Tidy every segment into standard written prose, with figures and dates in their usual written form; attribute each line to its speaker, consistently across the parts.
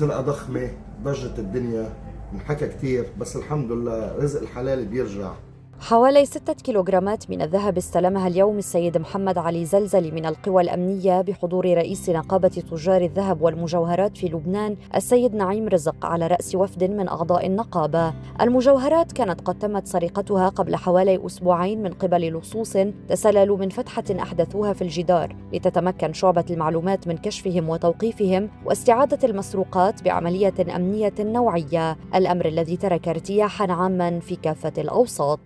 Speaker 1: سرقة ضخمة ضجت الدنيا، انحكى كتير، بس الحمد لله رزق الحلال بيرجع.
Speaker 2: حوالي 6 كيلوغرامات من الذهب استلمها اليوم السيد محمد علي زلزلي من القوى الأمنية بحضور رئيس نقابة تجار الذهب والمجوهرات في لبنان السيد نعيم رزق على رأس وفد من أعضاء النقابة. المجوهرات كانت قد تمت سرقتها قبل حوالي أسبوعين من قبل لصوص تسللوا من فتحة أحدثوها في الجدار، لتتمكن شعبة المعلومات من كشفهم وتوقيفهم واستعادة المسروقات بعملية أمنية نوعية، الأمر الذي ترك ارتياحاً عاماً في كافة الأوساط.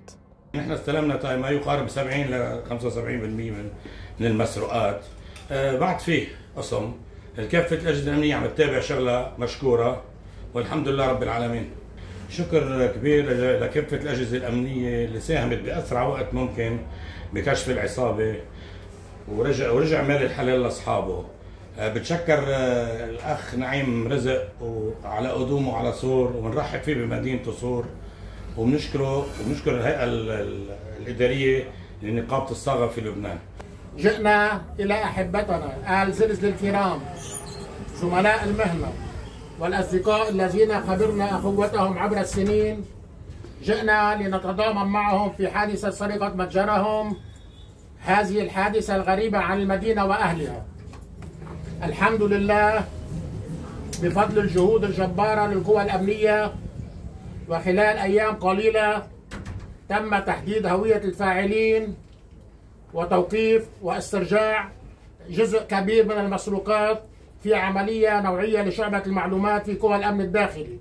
Speaker 3: نحن استلمنا ما يقارب 70 ل 75% من المسروقات. بعد فيه قسم كافة الأجهزة الأمنية عم تتابع شغلة مشكورة والحمد لله رب العالمين. شكر كبير لكافة الأجهزة الأمنية اللي ساهمت بأسرع وقت ممكن بكشف العصابة ورجع مال الحلال لأصحابه. بتشكر الأخ نعيم رزق وعلى قدومه على صور، وبنرحب فيه بمدينة صور، وبنشكر الهيئة الإدارية لنقابة الصاغة في لبنان.
Speaker 4: جئنا إلى أحبتنا آل زلزلة الكرام، زملاء المهنة والأصدقاء الذين خبرنا أخوتهم عبر السنين. جئنا لنتضامن معهم في حادثة سرقة متجرهم، هذه الحادثة الغريبة عن المدينة وأهلها. الحمد لله بفضل الجهود الجبارة للقوى الأمنية، وخلال أيام قليلة تم تحديد هوية الفاعلين وتوقيف واسترجاع جزء كبير من المسروقات في عملية نوعية لشعبة المعلومات في قوى الأمن الداخلي.